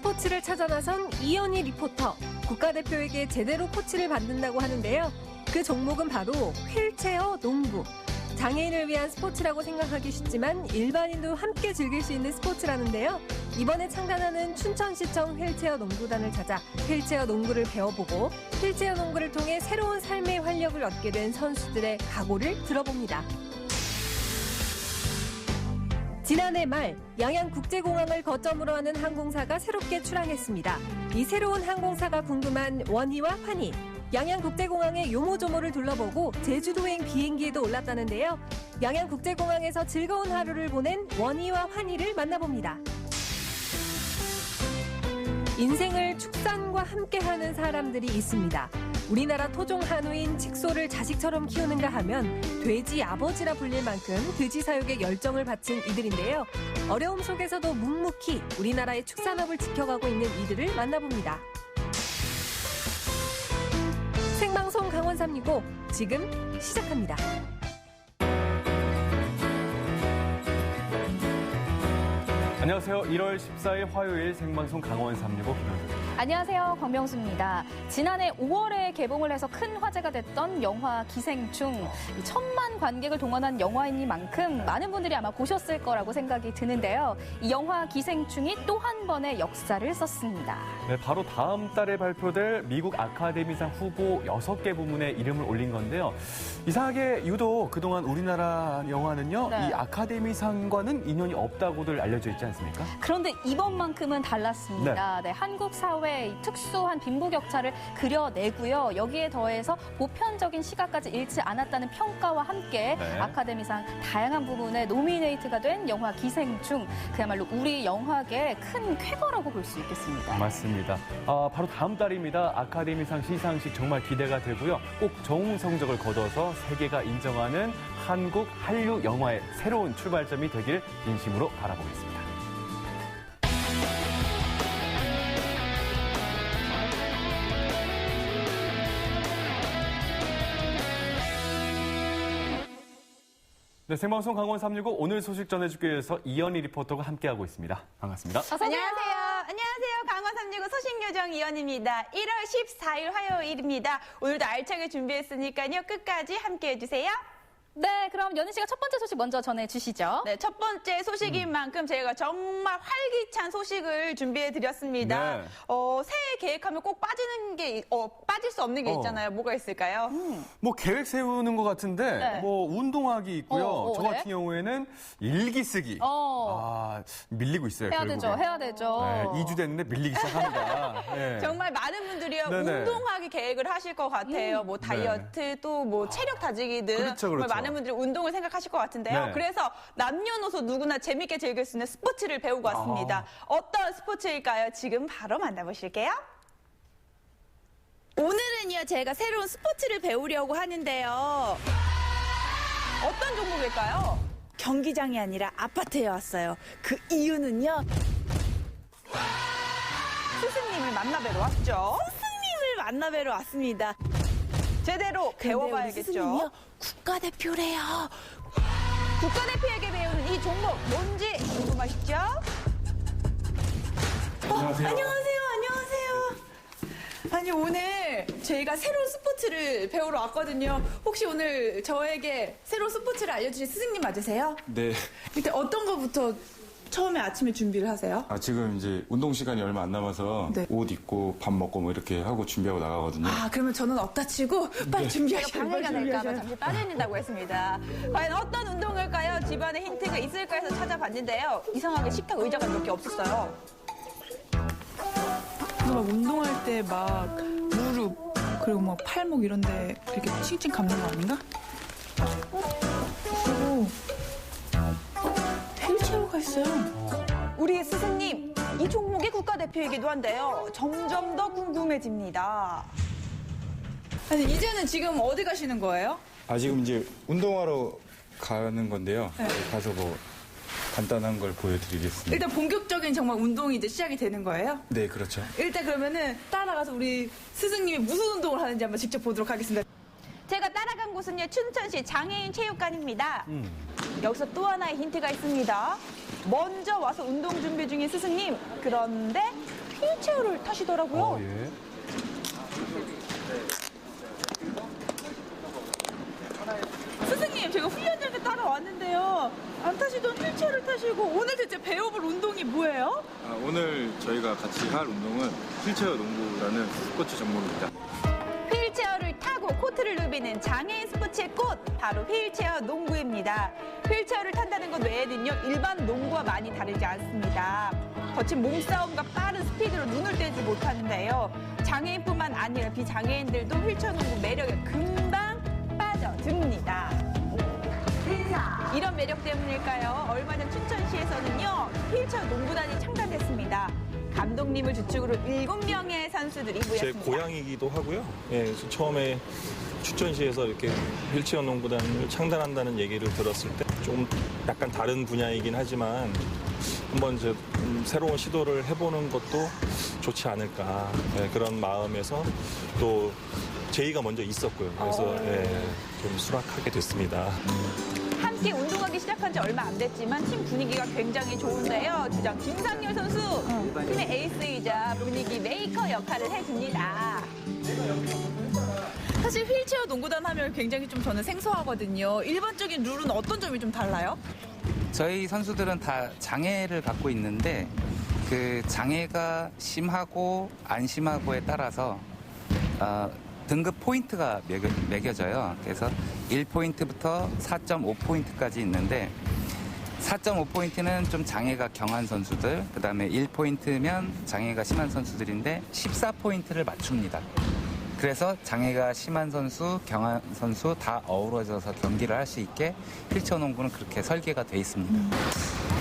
스포츠를 찾아 나선 이연희 리포터. 국가대표에게 제대로 코치를 받는다고 하는데요. 그 종목은 바로 휠체어 농구. 장애인을 위한 스포츠라고 생각하기 쉽지만 일반인도 함께 즐길 수 있는 스포츠라는데요. 이번에 창단하는 춘천시청 휠체어 농구단을 찾아 휠체어 농구를 배워보고 휠체어 농구를 통해 새로운 삶의 활력을 얻게 된 선수들의 각오를 들어봅니다. 지난해 말 양양국제공항을 거점으로 하는 항공사가 새롭게 출항했습니다. 이 새로운 항공사가 궁금한 원희와 환희. 양양국제공항의 요모조모를 둘러보고 제주도행 비행기에도 올랐다는데요. 양양국제공항에서 즐거운 하루를 보낸 원희와 환희를 만나봅니다. 인생을 축산과 함께하는 사람들이 있습니다. 우리나라 토종 한우인 칡소를 자식처럼 키우는가 하면 돼지 아버지라 불릴 만큼 돼지 사육에 열정을 바친 이들인데요. 어려움 속에서도 묵묵히 우리나라의 축산업을 지켜가고 있는 이들을 만나봅니다. 생방송 강원 365 지금 시작합니다. 안녕하세요. 1월 14일 화요일 생방송 강원 365 김현주입니다. 안녕하세요. 광명수입니다. 지난해 5월에 개봉을 해서 큰 화제가 됐던 영화 기생충. 1,000만 관객을 동원한 영화이니만큼 많은 분들이 아마 보셨을 거라고 생각이 드는데요. 이 영화 기생충이 또 한 번의 역사를 썼습니다. 네, 바로 다음 달에 발표될 미국 아카데미상 후보 6개 부문에 이름을 올린 건데요. 이상하게 유독 그동안 우리나라 영화는요. 네. 이 아카데미상과는 인연이 없다고들 알려져 있지 않습니까? 그런데 이번만큼은 달랐습니다. 네, 한국 사회의 특수한 빈부격차를 그려내고요. 여기에 더해서 보편적인 시각까지 잃지 않았다는 평가와 함께 네. 아카데미상 다양한 부분에 노미네이트가 된 영화 기생충. 그야말로 우리 영화계의 큰 쾌거라고 볼 수 있겠습니다. 맞습니다. 바로 다음 달입니다. 아카데미상 시상식 정말 기대가 되고요. 꼭 좋은 성적을 거둬서 세계가 인정하는 한국 한류 영화의 새로운 출발점이 되길 진심으로 바라보겠습니다. 네, 생방송 강원 365 오늘 소식 전해주기 위해서 이연희 리포터가 함께하고 있습니다. 반갑습니다. 안녕하세요. 안녕하세요. 강원 365 소식요정 이연입니다. 1월 14일 화요일입니다. 오늘도 알차게 준비했으니까요. 끝까지 함께해 주세요. 네, 그럼 연희 씨가 첫 번째 소식 먼저 전해주시죠. 네, 첫 번째 소식인 만큼 저희가 정말 활기찬 소식을 준비해 드렸습니다. 네. 새해 계획하면 꼭 빠질 수 없는 게 있잖아요. 뭐가 있을까요? 뭐 계획 세우는 것 같은데 네. 뭐 운동하기 있고요. 저 네. 같은 경우에는 일기 쓰기. 밀리고 있어요. 해야 결국에. 되죠, 해야 되죠. 네, 2주 됐는데 밀리기 시작합니다. 네. 정말 많은 분들이요. 네네. 운동하기 계획을 하실 것 같아요. 뭐 다이어트 또 뭐 체력 다지기 등 그렇죠, 정말 그렇죠. 많은 분들이 운동을 생각하실 것 같은데요. 네. 그래서 남녀노소 누구나 재밌게 즐길 수 있는 스포츠를 배우고 왔습니다. 어떤 스포츠일까요? 지금 바로 만나보실게요. 오늘은요, 제가 새로운 스포츠를 배우려고 하는데요. 어떤 종목일까요? 경기장이 아니라 아파트에 왔어요. 그 이유는요. 스승님을 만나뵈러 왔죠. 스승님을 만나뵈러 왔습니다. 제대로 배워봐야겠죠. 스승님이요, 국가대표래요. 국가대표에게 배우는 이 종목 뭔지 궁금하시죠? 안녕하세요. 아니, 오늘 저희가 새로운 스포츠를 배우러 왔거든요. 혹시 오늘 저에게 새로운 스포츠를 알려주신 스승님 맞으세요? 네. 일단 어떤 거부터 처음에 아침에 준비를 하세요? 지금 이제 운동 시간이 얼마 안 남아서 네. 옷 입고 밥 먹고 뭐 이렇게 하고 준비하고 나가거든요. 그러면 저는 없다 치고 빨리 준비하셔야 방해가 될까봐 잠시 빠져있는다고 했습니다. 과연 어떤 운동일까요? 집안에 힌트가 있을까 해서 찾아봤는데요. 이상하게 식탁 의자가 몇 개 없었어요. 막 운동할 때 막 무릎 그리고 막 팔목 이런 데 이렇게 칭칭 감는 거 아닌가? 그리고 휠체어가 있어요. 우리 스승님, 이 종목의 국가대표이기도 한데요. 점점 더 궁금해집니다. 아니 이제는 지금 어디 가시는 거예요? 지금 이제 운동하러 가는 건데요. 네. 가서 뭐 간단한 걸 보여드리겠습니다. 일단 본격적인 정말 운동이 이제 시작이 되는 거예요? 네, 그렇죠. 일단 그러면은 따라가서 우리 스승님이 무슨 운동을 하는지 한번 직접 보도록 하겠습니다. 제가 따라간 곳은요, 춘천시 장애인 체육관입니다. 여기서 또 하나의 힌트가 있습니다. 먼저 와서 운동 준비 중인 스승님. 그런데 휠체어를 타시더라고요. 예. 선생님, 제가 훈련장에 따라왔는데요. 안 타시던 휠체어를 타시고 오늘 대체 배워볼 운동이 뭐예요? 오늘 저희가 같이 할 운동은 휠체어 농구라는 스포츠 종목입니다. 휠체어를 타고 코트를 누비는 장애인 스포츠의 꽃, 바로 휠체어 농구입니다. 휠체어를 탄다는 것 외에는요, 일반 농구와 많이 다르지 않습니다. 거친 몸싸움과 빠른 스피드로 눈을 떼지 못하는데요. 장애인뿐만 아니라 비장애인들도 휠체어 농구 매력에 금방 빠져듭니다. 이런 매력 때문일까요? 얼마 전 춘천시에서는요, 휠체어 농구단이 창단됐습니다. 감독님을 주축으로 7명의 선수들이 제 모였습니다. 고향이기도 하고요. 예, 그래서 처음에 춘천시에서 이렇게 휠체어 농구단을 창단한다는 얘기를 들었을 때 좀 약간 다른 분야이긴 하지만 한번 이제 새로운 시도를 해보는 것도 좋지 않을까, 예, 그런 마음에서 또 제의가 먼저 있었고요. 그래서 예, 좀 수락하게 됐습니다. 함께 운동하기 시작한 지 얼마 안 됐지만 팀 분위기가 굉장히 좋은데요. 주장 김상열 선수, 팀의 에이스이자 분위기 메이커 역할을 해줍니다. 사실 휠체어 농구단 하면 굉장히 좀 저는 생소하거든요. 일반적인 룰은 어떤 점이 좀 달라요? 저희 선수들은 다 장애를 갖고 있는데 그 장애가 심하고 안 심하고에 따라서 등급 포인트가 매겨져요. 그래서 1포인트부터 4.5포인트까지 있는데 4.5포인트는 좀 장애가 경한 선수들, 그다음에 1포인트면 장애가 심한 선수들인데 14포인트를 맞춥니다. 그래서 장애가 심한 선수, 경한 선수 다 어우러져서 경기를 할 수 있게 휠체어 농구는 그렇게 설계가 돼 있습니다.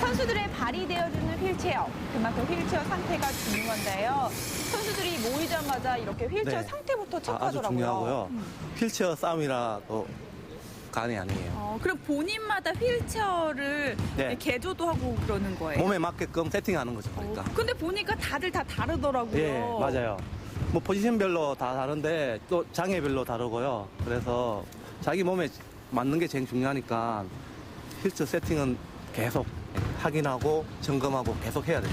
선수들의 발이 되어주는 휠체어, 그만큼 휠체어 상태가 중요한데요. 선수들이 모이자마자 이렇게 휠체어 네. 상태부터 아주 체크하더라고요. 중요하고요. 휠체어 싸움이라도 간이 아니에요. 그럼 본인마다 휠체어를 네. 개조도 하고 그러는 거예요? 몸에 맞게끔 세팅하는 거죠. 그러니까. 근데 보니까 다들 다 다르더라고요. 예, 맞아요. 뭐 포지션별로 다 다른데 또 장애별로 다르고요. 그래서 자기 몸에 맞는 게 제일 중요하니까 휠체어 세팅은 계속 확인하고 점검하고 계속 해야 돼요.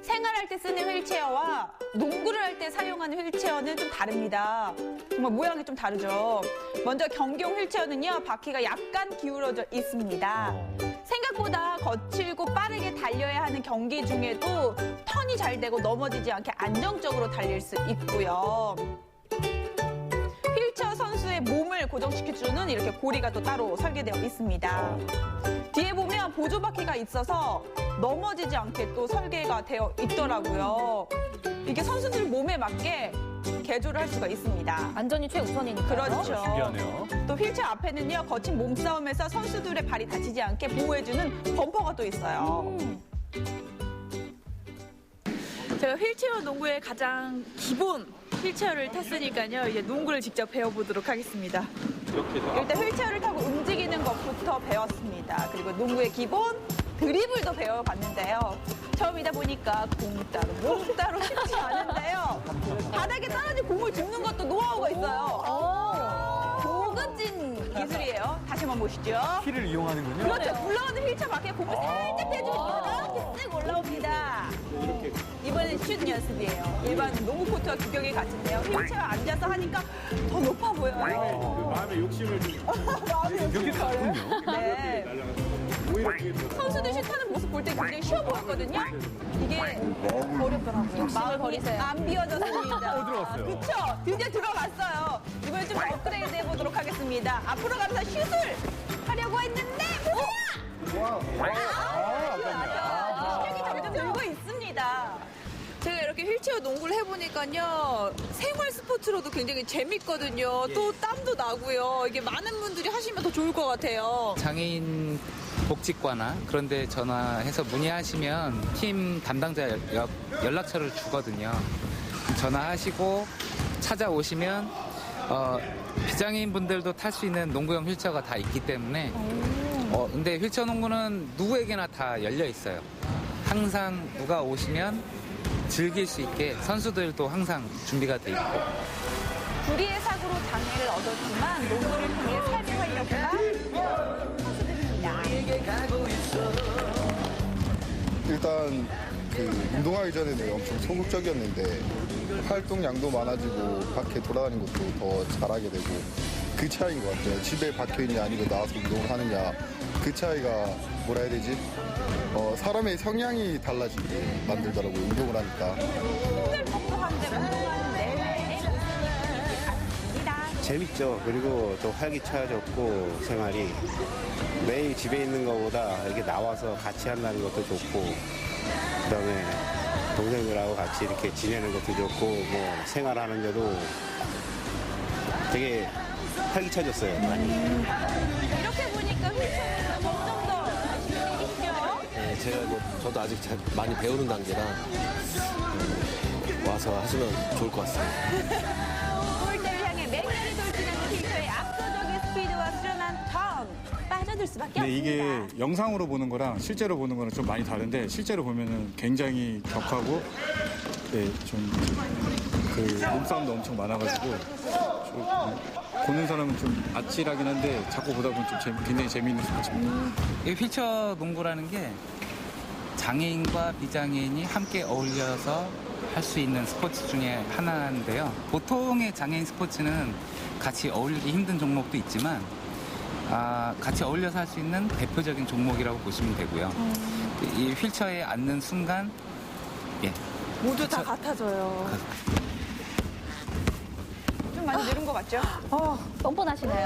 생활할 때 쓰는 휠체어와 농구를 할 때 사용하는 휠체어는 좀 다릅니다. 정말 모양이 좀 다르죠. 먼저 경기용 휠체어는요, 바퀴가 약간 기울어져 있습니다. 생각보다 거칠고 빠르게 달려야 하는 경기 중에도 턴이 잘 되고 넘어지지 않게 안정적으로 달릴 수 있고요. 휠체어 선수의 몸을 고정시켜주는 이렇게 고리가 또 따로 설계되어 있습니다. 뒤에 보면 보조바퀴가 있어서 넘어지지 않게 또 설계가 되어 있더라고요. 이게 선수들 몸에 맞게 개조를 할 수가 있습니다. 안전이 최우선이니까. 그렇죠. 신기하네요. 또 휠체어 앞에는요, 거친 몸싸움에서 선수들의 발이 다치지 않게 보호해주는 범퍼가 또 있어요. 제가 휠체어 농구의 가장 기본 휠체어를 탔으니까요. 이제 농구를 직접 배워보도록 하겠습니다. 일단 휠체어를 타고 움직이는 것부터 배웠습니다. 그리고 농구의 기본 드리블도 배워봤는데요. 처음이다 보니까 공 따로, 몸 따로 쉽지 않은데요. 바닥에 떨어진 공을 줍는 것도 노하우가 있어요. 고급진 기술이에요. 다시 한번 보시죠. 키를 이용하는군요. 그렇죠. 굴러가는 휠체어 밖에 공을 살짝 대주면 이렇게 쓱 올라옵니다. 이번엔 슛 연습이에요. 일반 농구 코트와 규격이 같은데요. 휠체어 앉아서 하니까 더 높아 보여요. 마음의 욕심을 좀 여기 같군요. 네. 선수들 슛하는 모습 볼 때 굉장히 쉬워 보였거든요. 이게 어렵더라고요. 마음을 버리세요. 안 비워졌습니다. 들어갔어요. 그쵸? 드디어 들어갔어요. 이번에 좀 업그레이드 해보도록 하겠습니다. 앞으로 가면서 슛을 하려고 했는데 실력이 점점 늘고 있습니다. 제가 이렇게 휠체어 농구를 해보니까요. 생활 스포츠로도 굉장히 재밌거든요. 또 땀도 나고요. 이게 많은 분들이 하시면 더 좋을 것 같아요. 장애인 복지과나 그런 데 전화해서 문의하시면 팀 담당자 연락처를 주거든요. 전화하시고 찾아오시면 비장애인 분들도 탈 수 있는 농구용 휠체어가 다 있기 때문에 근데 휠체어 농구는 누구에게나 다 열려 있어요. 항상 누가 오시면 즐길 수 있게 선수들도 항상 준비가 돼 있고. 불의의 사고로 장애를 얻었지만 농구를 통해 삶을 하려고 한 선수들입니다. 일단 운동하기 전에는 엄청 소극적이었는데 활동량도 많아지고 밖에 돌아다니는 것도 더 잘하게 되고 그 차이인 것 같아요. 집에 박혀있냐 아니면 나와서 운동을 하느냐 그 차이가 뭐라 해야 되지? 사람의 성향이 달라지게 만들더라고요. 운동을 하니까. 힘들 법도 한데 운동하는 내외의 모습이 같습니다. 재밌죠. 그리고 또 활기차졌고 생활이 매일 집에 있는 것보다 이렇게 나와서 같이 한다는 것도 좋고 그다음에 동생들하고 같이 이렇게 지내는 것도 좋고 뭐 생활하는데도 되게 활기차졌어요. 많이. 이렇게 보니까 휠체어에서 점점 더 잘생기시죠? 네, 제가 저도 아직 많이 배우는 단계라 와서 하시면 좋을 것 같습니다. 골대를 향해 맹렬히 돌진하는 휠체어의 압도적인 스피드와 수련한 턴 빠져들 수밖에 근데 없습니다. 이게 영상으로 보는 거랑 실제로 보는 거랑 좀 많이 다른데 실제로 보면은 굉장히 격하고 좀 그 몸싸움도 엄청 많아가지고 보는 사람은 좀 아찔하긴 한데 자꾸 보다 보면 좀 굉장히 재미있는 스포츠입니다. 이 휠체어 농구라는 게 장애인과 비장애인이 함께 어울려서 할 수 있는 스포츠 중에 하나인데요. 보통의 장애인 스포츠는 같이 어울리기 힘든 종목도 있지만 같이 어울려서 할 수 있는 대표적인 종목이라고 보시면 되고요. 이 휠체어에 앉는 순간 모두 다 같아져요. 좀 많이 늘은 것 같죠? 뻔뻔하시네요.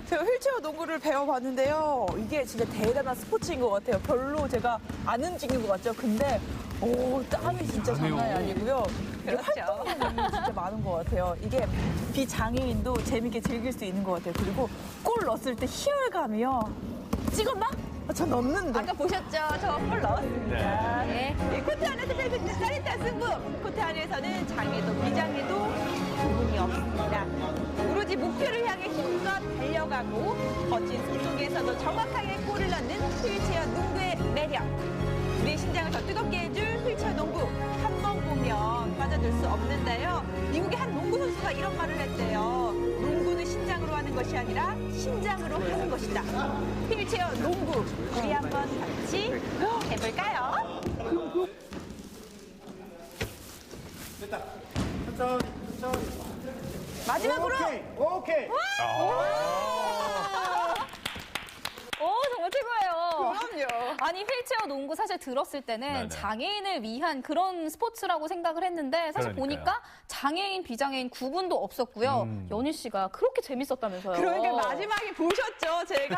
제가 휠체어 농구를 배워봤는데요. 이게 진짜 대단한 스포츠인 것 같아요. 별로 제가 안 움직이는 것 같죠? 근데 땀이 진짜 장난이 아니고요. 그렇죠. 활동량이 진짜 많은 것 같아요. 이게 비장애인도 재밌게 즐길 수 있는 것 같아요. 그리고 골 넣었을 때 희열감이요. 찍었나? 저 넣는데. 아까 보셨죠? 저 골 넣었습니다. 네. 네, 코트 안에서 펼쳐지는 짜릿한 승부. 코트 안에서는 장애도 비장애도 구분이 없습니다. 오로지 목표를 향해 힘껏 달려가고 거친 승 속에서도 정확하게 골을 넣는 휠체어 농구의 매력. 우리의 심장을 더 뜨겁게 해줄 휠체어 농구. 한 번 보면 빠져들 수 없는데요. 미국의 한 농구 선수가 이런 말을 했대요. 농구는 심장으로 하는 것이 아니라 심장으로 하는 것이다. 휠체어 농구. 우리 한번 같이 해볼까요? 됐다. 천천히. 마지막으로. 오케이. 정말 최고예요. 그럼요. 아니 휠체어 농구 사실 들었을 때는 네네. 장애인을 위한 그런 스포츠라고 생각을 했는데 사실 그러니까요. 보니까 장애인, 비장애인 구분도 없었고요. 연희 씨가 그렇게 재밌었다면서요. 그러니까 마지막에 보셨죠? 제가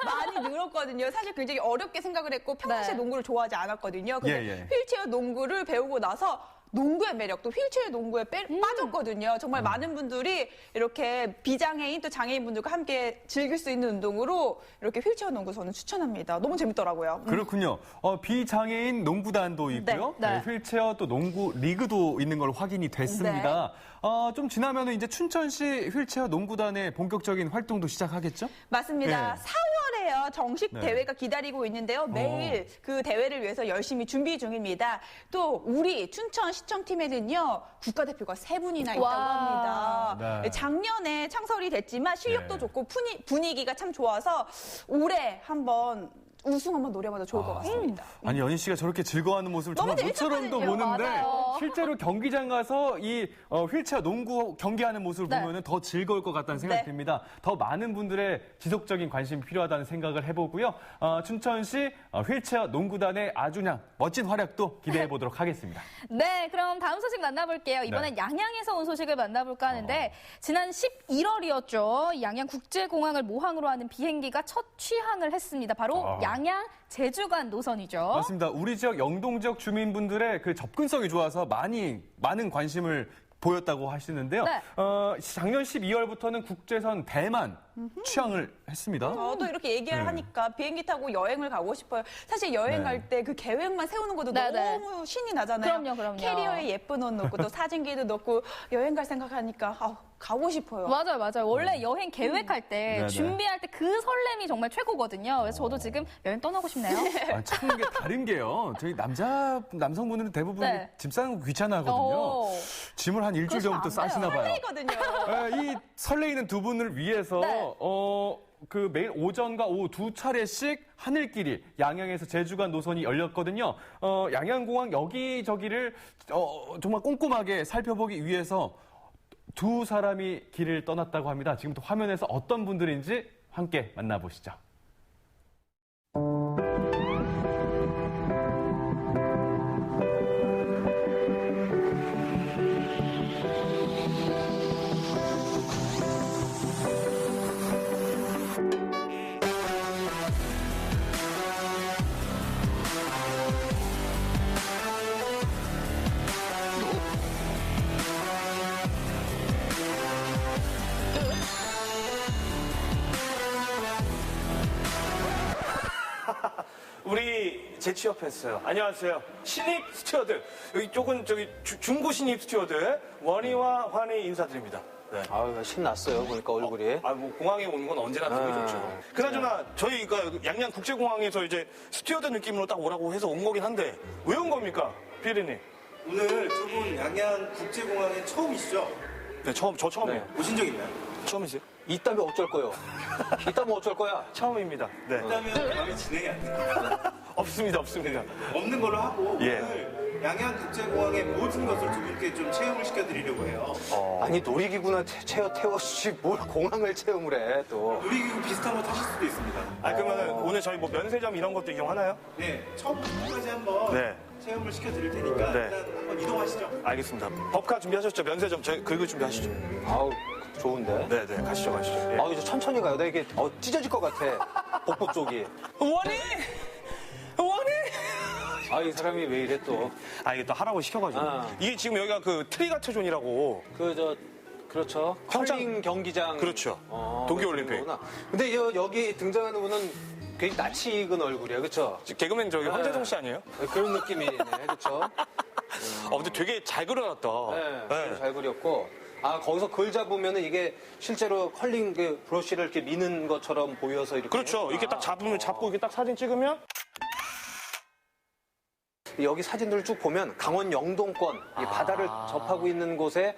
많이 늘었거든요. 사실 굉장히 어렵게 생각을 했고 평상시에 네. 농구를 좋아하지 않았거든요. 근데 예. 휠체어 농구를 배우고 나서 농구의 매력도 휠체어 농구에 빠졌거든요. 정말 많은 분들이 이렇게 비장애인 또 장애인분들과 함께 즐길 수 있는 운동으로 이렇게 휠체어 농구 저는 추천합니다. 너무 재밌더라고요. 그렇군요. 비장애인 농구단도 있고요. 네. 휠체어 또 농구 리그도 있는 걸로 확인이 됐습니다. 좀 지나면 이제 춘천시 휠체어 농구단의 본격적인 활동도 시작하겠죠? 맞습니다. 네. 4월에요. 정식 네. 대회가 기다리고 있는데요. 매일 그 대회를 위해서 열심히 준비 중입니다. 또 우리 춘천 시청팀에는요. 국가대표가 3분이나 있다고 와. 합니다. 네. 작년에 창설이 됐지만 실력도 네. 좋고 분위기가 참 좋아서 올해 한번 우승 한번 노려봐도 좋을 것 같습니다. 아니 연희 씨가 저렇게 즐거워하는 모습을 너무 정말 모처럼도 재밌었거든요. 보는데 맞아요. 실제로 경기장 가서 이 휠체어 농구 경기하는 모습을 네. 보면 더 즐거울 것 같다는 생각이 네. 듭니다. 더 많은 분들의 지속적인 관심이 필요하다는 생각을 해보고요. 춘천시 휠체어 농구단의 아주 그냥 멋진 활약도 기대해 보도록 하겠습니다. 네, 그럼 다음 소식 만나볼게요. 이번엔 양양에서 온 소식을 만나볼까 하는데 지난 11월이었죠. 양양국제공항을 모항으로 하는 비행기가 첫 취항을 했습니다. 바로 양양 제주간 노선이죠. 맞습니다. 우리 지역 영동 지역 주민분들의 그 접근성이 좋아서 많은 관심을 보였다고 하시는데요. 네. 작년 12월부터는 국제선 대만 취항을 했습니다. 저도 이렇게 얘기를 네. 하니까 비행기 타고 여행을 가고 싶어요. 사실 여행 네. 갈 때 그 계획만 세우는 것도 네, 너무 신이 나잖아요. 그럼요. 캐리어에 예쁜 옷 넣고 또 사진기도 넣고 여행 갈 생각하니까 가고 싶어요. 맞아요. 원래 여행 계획할 때 네네. 준비할 때 그 설렘이 정말 최고거든요. 그래서 저도 지금 여행 떠나고 싶네요. 참 이게 다른 게요. 저희 남성분들은 대부분 네. 짐 싸는 거 귀찮아하거든요. 짐을 한 일주일 전부터 싸시나 봐요. 설레거든요. 이 설레이는 두 분을 위해서 네. 그 매일 오전과 오후 두 차례씩 하늘길이 양양에서 제주 간 노선이 열렸거든요. 양양공항 여기저기를 정말 꼼꼼하게 살펴보기 위해서 두 사람이 길을 떠났다고 합니다. 지금부터 화면에서 어떤 분들인지 함께 만나보시죠. 우리 재취업했어요. 안녕하세요. 신입 스튜어드. 여기 쪽은 중고 신입 스튜어드 원희와 환희 인사드립니다. 네. 아유, 신났어요. 보니까 얼굴이. 뭐 공항에 오는 건 언제나 기분이 좋죠. 그나저나 저희가 양양 국제공항에서 이제 스튜어드 느낌으로 딱 오라고 해서 온 거긴 한데 왜 온 겁니까, 피디님? 오늘 두 분 양양 국제공항에 처음이시죠? 네, 저 처음이에요. 오신 적 있나요? 처음이세요? 있다면 어쩔 거요? 있다면 어쩔 거야? 처음입니다. 네. 있다면 다음에 진행이 안 돼요. 없습니다. 없는 걸로 하고 예. 오늘 양양 국제공항의 모든 것을 두 분께 좀 체험을 시켜드리려고 해요. 아니, 놀이기구나 태워주지 뭘 공항을 체험을 해, 또. 놀이기구 비슷한 거 타실 수도 있습니다. 그러면은 오늘 저희 뭐 면세점 이런 것도 이용하나요? 네, 처음부터까지 한번 네. 체험을 시켜드릴 테니까 네. 일단 한번 이동하시죠. 알겠습니다. 법카 준비하셨죠? 면세점 저희 긁을 준비하시죠. 아우, 좋은데? 네네, 가시죠. 예. 아우, 이제 천천히 가요. 나 이게 찢어질 것 같아. 복부 쪽이. 원희! 아, 이 사람이 왜 이래 또. 이게 또 하라고 시켜가지고. 이게 지금 여기가 그 트리가트존이라고. 그렇죠. 컬링 경기장. 그렇죠. 동계올림픽. 근데 여기 등장하는 분은 굉장히 낯이 익은 얼굴이야, 그렇죠? 개그맨 저기 황재성 씨 아니에요? 그런 느낌이네, 그렇죠? 근데 되게 잘 그려놨다. 네. 잘 그렸고. 거기서 글 잡으면은 이게 실제로 컬링 그 브러쉬를 이렇게 미는 것처럼 보여서 이렇게. 그렇죠. 이렇게 딱 잡고 이렇게 딱 사진 찍으면. 여기 사진들을 쭉 보면 강원 영동권 이 바다를 접하고 있는 곳에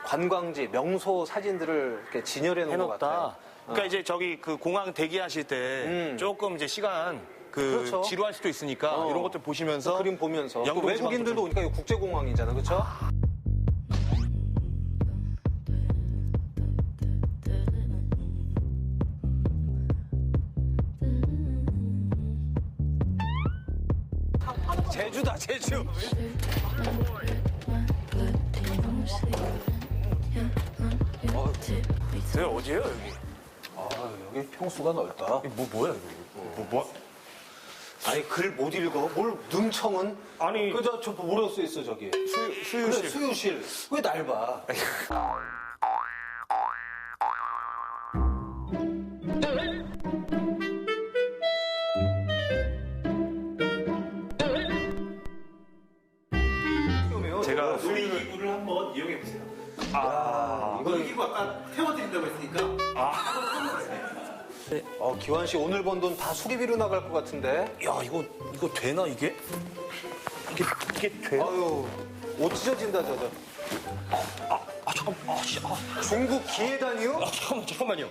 관광지, 명소 사진들을 이렇게 진열해 놓은 것 같아요. 그러니까 이제 저기 그 공항 대기하실 때 조금 이제 시간 그렇죠. 지루할 수도 있으니까 이런 것들 보시면서 그림 보면서 또 영동 외국인들도 오니까 이거 국제공항이잖아, 그렇죠? 제주다, 제주. 여기 어디예요, 여기? 여기 평수가 넓다. 뭐야, 이거? 뭐? 아니, 글 못 읽어? 뭘 능청은? 아니. 저 뭐라고 써 있어, 저기? 수유실. 그래, 수유실. 왜 날 봐? 제가 놀이기구를 한번 이용해보세요. 놀이기구 아까 태워드린다고 했으니까. 기환 씨 오늘 번 돈 다 수리비로 나갈 것 같은데? 야, 이거 되나, 이게? 이게 되나? 아유, 옷 찢어진다, 저저. 잠깐만. 중국 기회단이요? 잠깐만요.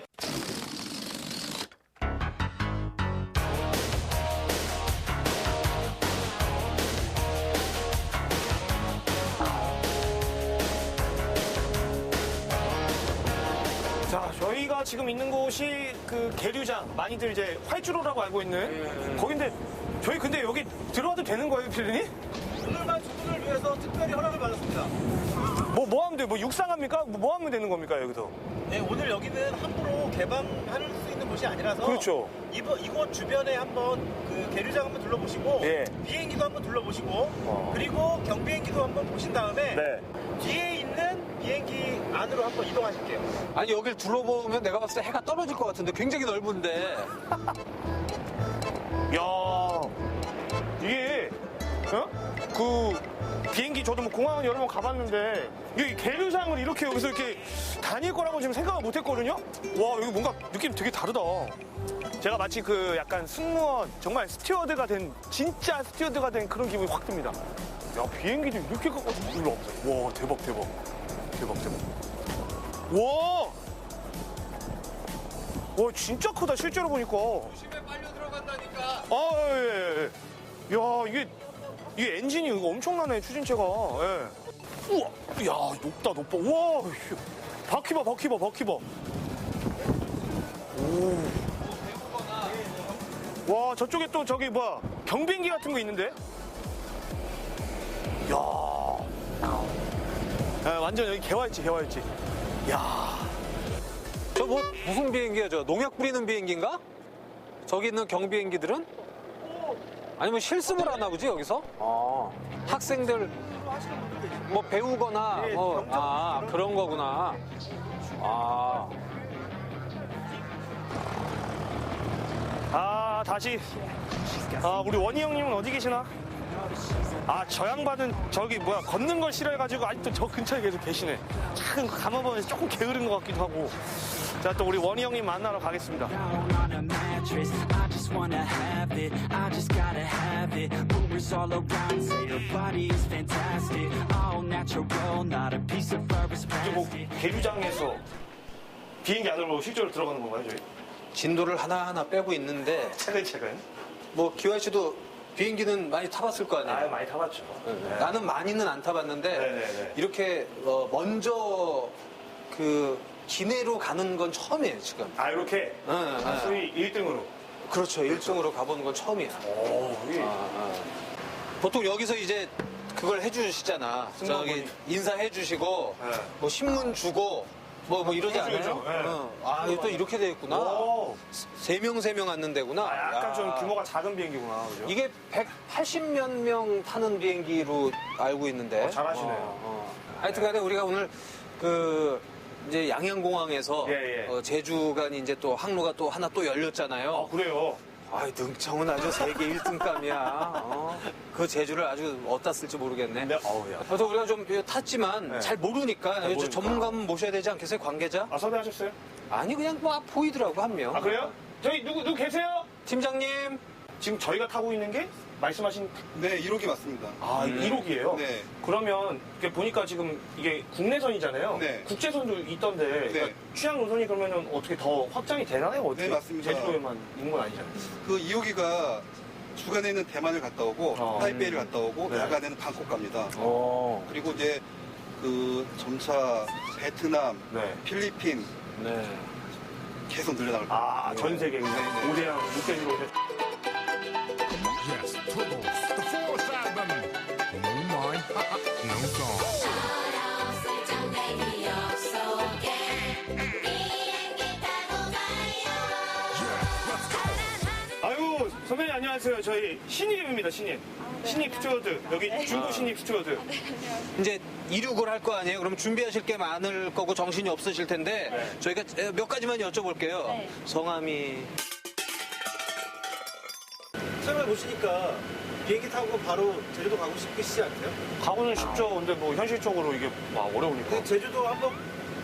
자, 저희가 지금 있는 곳이 그 계류장, 많이들 이제 활주로라고 알고 있는 거긴데 저희 근데 여기 들어와도 되는 거예요, 피디님? 오늘만 두 분을 위해서 특별히 허락을 받았습니다. 뭐 하면 돼요? 뭐 육상합니까? 뭐 하면 되는 겁니까, 여기서? 네, 오늘 여기는 함부로 개방할 수 있는 곳이 아니라서. 그렇죠. 이곳 주변에 한번 그 계류장 한번 둘러보시고. 예. 비행기도 한번 둘러보시고. 그리고 경비행기도 한번 보신 다음에. 네. 뒤에 있는 비행기 안으로 한번 이동하실게요. 아니, 여길 둘러보면 내가 봤을 때 해가 떨어질 것 같은데 굉장히 넓은데. 야, 이게 그 비행기 저도 뭐 공항은 여러 번 가봤는데 이 계류장을 이렇게 여기서 이렇게 다닐 거라고 지금 생각을 못했거든요. 와, 여기 뭔가 느낌 되게 다르다. 제가 마치 그 약간 승무원 정말 스튜어드가 된 진짜 스튜어드가 된 그런 기분이 확 듭니다. 야, 비행기도 이렇게 가까이 올라왔어. 와, 대박. 와. 와, 진짜 크다, 실제로 보니까. 조심해, 빨려 들어간다니까. 예. 야, 이게 엔진이 이거 엄청나네, 추진체가. 예. 우와, 야, 높다. 우와, 바퀴 봐. 오. 와, 저쪽에 또 저기 뭐야, 경비행기 같은 거 있는데? 야. 예, 완전 여기 개화했지. 야. 저 뭐 무슨 비행기야, 저 농약 뿌리는 비행기인가? 저기 있는 경비행기들은? 아니면 실습을 하나 보지 여기서? 학생들 뭐 배우거나 그런 거구나. 다시. 우리 원희 형님은 어디 계시나? 저 양반은 저기 뭐야, 걷는 걸 싫어해가지고 아직도 저 근처에 계속 계시네. 참 가만보면 조금 게으른 것 같기도 하고. 자, 또 우리 원희 형님 만나러 가겠습니다. 이게 뭐 계류장에서 비행기 안으로 실제로 들어가는 건가요, 저희? 진도를 하나하나 빼고 있는데 차근차근. 뭐 기화 씨도 비행기는 많이 타봤을 거 아니에요? 많이 타봤죠. 네. 나는 많이는 안 타봤는데 이렇게 먼저 그 기내로 가는 건 처음이에요, 지금. 이렇게? 소위 1등으로? 그렇죠. 1등으로 가보는 건 처음이야. 보통 여기서 이제 그걸 해주시잖아. 저기 인사해 주시고 뭐 신문 주고 뭐 이러지 않아요? 또 이렇게 돼 있구나. 3명 앉는 데구나. 약간 좀 규모가 작은 비행기구나. 그죠? 이게 180몇 명 타는 비행기로 알고 있는데. 잘하시네요. 하여튼 간에 우리가 오늘 이제 양양공항에서 제주 간 이제 또 항로가 또 하나 또 열렸잖아요. 그래요? 능청은 아주 세계 1등감이야. 그 제주를 아주 어디다 쓸지 모르겠네. 그래서 우리가 좀 탔지만 잘 모르니까 전문가 모셔야 되지 않겠어요? 관계자? 섭외하셨어요? 아니, 그냥 뭐 보이더라고, 한 명. 그래요? 저희 누구 계세요? 팀장님. 지금 저희가 타고 있는 게 말씀하신. 네, 1호기 맞습니다. 1호기예요? 네. 그러면 보니까 지금 이게 국내선이잖아요. 네. 국제선도 있던데 그러니까 취향 노선이 그러면 어떻게 더 확장이 되나요? 어떻게? 네, 맞습니다. 제주도에만 있는 건 아니잖아요. 그 2호기가 주간에는 대만을 갔다 오고 타이베이를 갔다 오고 야간에는 방콕 갑니다. 그리고 이제 그 점차 베트남, 필리핀 계속 늘려나갈 겁니다. 전 세계 우대양 육대주로. Yes, Turbo, the fourth album. No mind, no song. 아유, 선배님 안녕하세요. 저희 신입입니다, 신입. 신입 스튜어드. 여기 중고 신입 스튜어드. 이제 이륙을 할 거 아니에요? 그럼 준비하실 게 많을 거고 정신이 없으실 텐데 저희가 몇 가지만 여쭤볼게요. 성함이. 처음에 보시니까 비행기 타고 바로 제주도 가고 싶으시지 않나요? 가고는 쉽죠. 근데 뭐 현실적으로 이게 어려우니까. 제주도 한번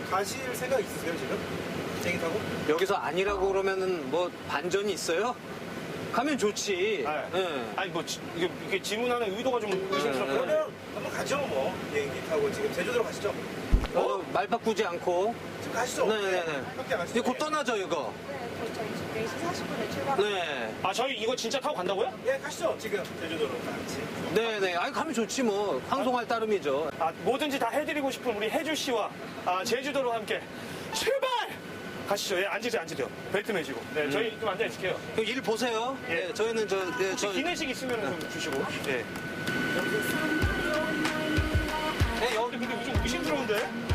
가실 생각 있으세요, 지금? 비행기 타고? 여기서 아니라고 그러면은 뭐 반전이 있어요? 가면 좋지. 아니 뭐 이게 질문하는 의도가 좀 의심스럽고요. 그러면 한번 가죠, 뭐. 비행기 타고 지금 제주도로 가시죠. 말 바꾸지 않고. 지금 가시죠. 네네네. 함께 가시죠. 이제 곧 떠나죠, 이거. 네, 4시 40분에 출발. 네. 저희 이거 진짜 타고 간다고요? 네, 가시죠. 지금 제주도로 같이. 네네. 가면 좋지 뭐. 방송할 따름이죠. 뭐든지 다 해드리고 싶은 우리 혜주 씨와 제주도로 함께 출발! 가시죠. 앉으세요. 벨트 매시고. 네, 저희 좀 앉아 있을게요. 일 보세요. 네, 저희는 혹시 기내식 있으면 좀 주시고. 예. 여기 근데 좀 의심스러운데?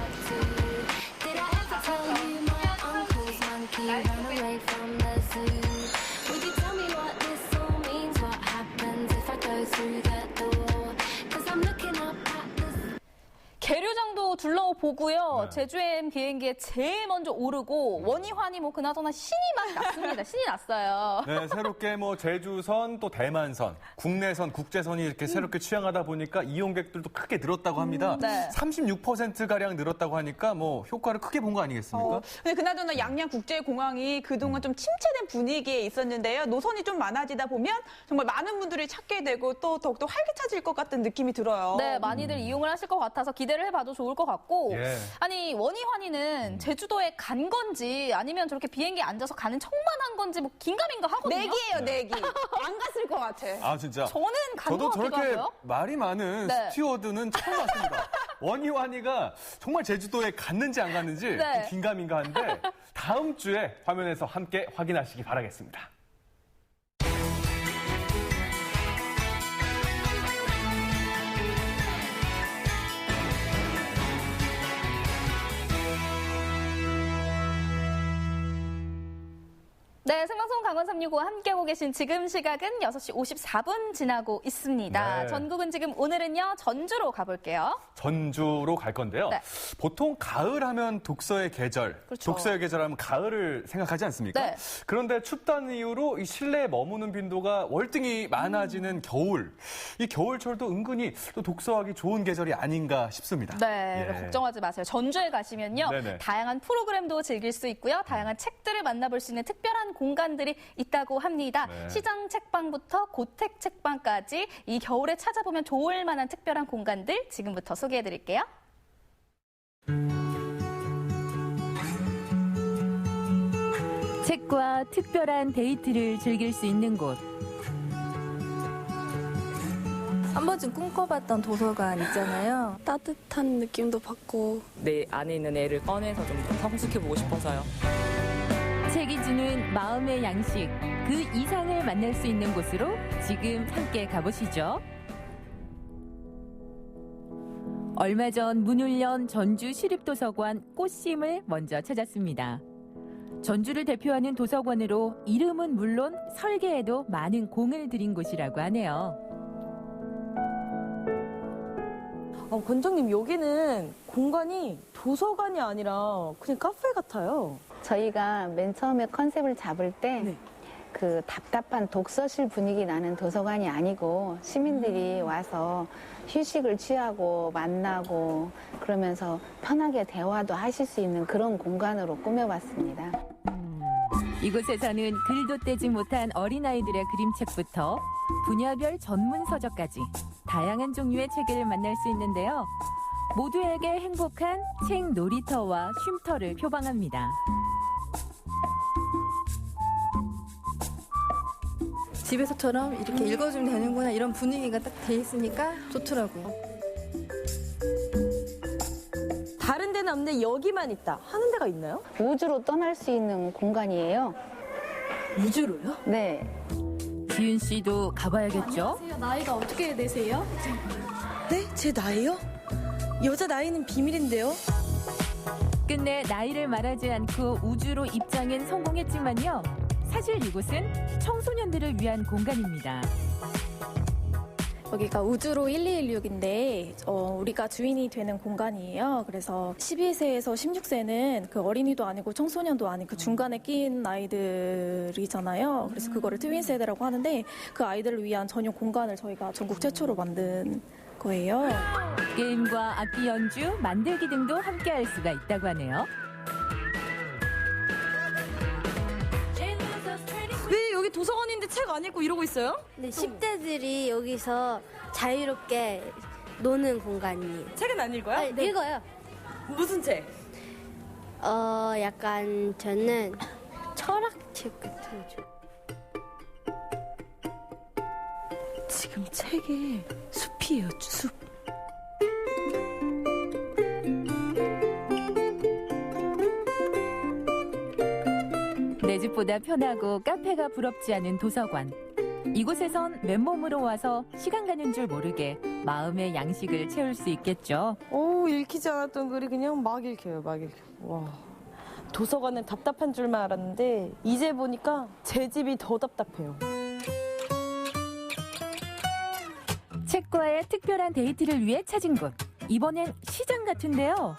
계류장도 둘러보고요. 제주행 비행기에 제일 먼저 오르고 원희환이 뭐 그나저나 신이 막 났습니다. 신이 났어요. 네, 새롭게 뭐 제주선 또 대만선, 국내선, 국제선이 이렇게 새롭게 취항하다 보니까 이용객들도 크게 늘었다고 합니다. 36%가량 늘었다고 하니까 뭐 효과를 크게 본 거 아니겠습니까? 근데 그나저나 양양국제공항이 그동안 좀 침체된 분위기에 있었는데요. 노선이 좀 많아지다 보면 정말 많은 분들이 찾게 되고 또 더욱더 활기차질 것 같은 느낌이 들어요. 네, 많이들 이용을 하실 것 같아서 기대를 해봐도 좋을 것 같고 예. 아니 원희환이는 제주도에 간 건지 아니면 저렇게 비행기에 앉아서 가는 척만 한 건지 뭐 긴가민가 하거든요. 내기예요, 내기. 안 갔을 것 같아. 아 진짜. 저는 간 것 저도 같기도 저렇게 하고요. 말이 많은 네. 스튜어드는 처음 봤습니다. 원희환이가 정말 제주도에 갔는지 안 갔는지 네. 긴가민가한데 다음 주에 화면에서 함께 확인하시기 바라겠습니다. 네, 생방송 강원 365 함께하고 계신 지금 시각은 6시 54분 지나고 있습니다. 네. 전국은 지금 오늘은요, 전주로 가볼게요. 전주로 갈 건데요. 네. 보통 가을 하면 독서의 계절, 그렇죠. 독서의 계절 하면 가을을 생각하지 않습니까? 네. 그런데 춥다는 이유로 이 실내에 머무는 빈도가 월등히 많아지는 겨울. 이 겨울철도 은근히 또 독서하기 좋은 계절이 아닌가 싶습니다. 네, 예. 걱정하지 마세요. 전주에 가시면요, 네네. 다양한 프로그램도 즐길 수 있고요, 다양한 책들을 만나볼 수 있는 특별한 공간들이 있다고 합니다. 네. 시장 책방부터 고택 책방까지 이 겨울에 찾아보면 좋을 만한 특별한 공간들 지금부터 소개해드릴게요. 책과 특별한 데이트를 즐길 수 있는 곳. 한 번쯤 꿈꿔봤던 도서관 있잖아요. 따뜻한 느낌도 받고 내 안에 있는 애를 꺼내서 좀 더 성숙해보고 싶어서요. 책이 주는 마음의 양식, 그 이상을 만날 수 있는 곳으로 지금 함께 가보시죠. 얼마 전 문을 연 전주 시립도서관 꽃심을 먼저 찾았습니다. 전주를 대표하는 도서관으로 이름은 물론 설계에도 많은 공을 들인 곳이라고 하네요. 관장님, 여기는 공간이 도서관이 아니라 그냥 카페 같아요. 저희가 맨 처음에 컨셉을 잡을 때 그 답답한 독서실 분위기 나는 도서관이 아니고 시민들이 와서 휴식을 취하고 만나고 그러면서 편하게 대화도 하실 수 있는 그런 공간으로 꾸며봤습니다. 이곳에서는 글도 떼지 못한 어린아이들의 그림책부터 분야별 전문 서적까지 다양한 종류의 책을 만날 수 있는데요. 모두에게 행복한 책 놀이터와 쉼터를 표방합니다. 집에서처럼 이렇게 읽어주면 되는구나 이런 분위기가 딱 돼 있으니까 좋더라고요. 다른 데는 없는데 여기만 있다 하는 데가 있나요? 우주로 떠날 수 있는 공간이에요. 우주로요? 네. 지윤 씨도 가봐야겠죠? 나이가 어떻게 되세요? 네? 제 나이요? 여자 나이는 비밀인데요? 끝내 나이를 말하지 않고 우주로 입장엔 성공했지만요. 사실 이곳은 청소년들을 위한 공간입니다. 여기가 우주로 1216인데 우리가 주인이 되는 공간이에요. 그래서 12세에서 16세는 그 어린이도 아니고 청소년도 아닌 그 중간에 낀 아이들이잖아요. 그래서 그거를 트윈 세대라고 하는데 그 아이들을 위한 전용 공간을 저희가 전국 최초로 만든 거예요. 게임과 악기 연주, 만들기 등도 함께 할 수가 있다고 하네요. 왜 여기 도서관인데 책 안 읽고 이러고 있어요? 네, 10대들이 여기서 자유롭게 노는 공간이에요. 책은 안 읽어요? 읽어요. 무슨 책? 약간 저는 철학책 같은 거. 지금 책에 숲이에요, 숲. 내 집보다 편하고 카페가 부럽지 않은 도서관. 이곳에선 맨몸으로 와서 시간 가는 줄 모르게 마음의 양식을 채울 수 있겠죠. 읽히지 않았던 글이 그냥 막 읽혀요, 막 읽혀. 와, 도서관은 답답한 줄만 알았는데 이제 보니까 제 집이 더 답답해요. 책과의 특별한 데이트를 위해 찾은 곳. 이번엔 시장 같은데요.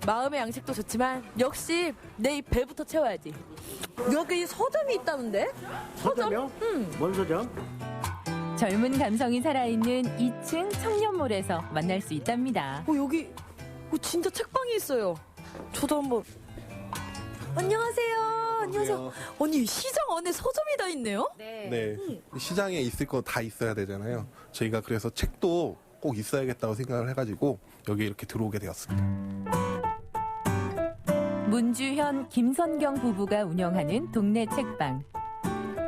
마음의 양식도 좋지만 역시 내 배부터 채워야지. 여기 서점이 있다는데? 서점이요? 뭔 서점? 젊은 감성이 살아있는 2층 청년몰에서 만날 수 있답니다. 여기 진짜 책방이 있어요. 저도 한번. 안녕하세요. 안녕하세요. 언니, 시장 안에 서점이 다 있네요? 네. 시장에 있을 거 다 있어야 되잖아요. 저희가 그래서 책도 꼭 있어야겠다고 생각을 해가지고 여기 이렇게 들어오게 되었습니다. 문주현, 김선경 부부가 운영하는 동네 책방.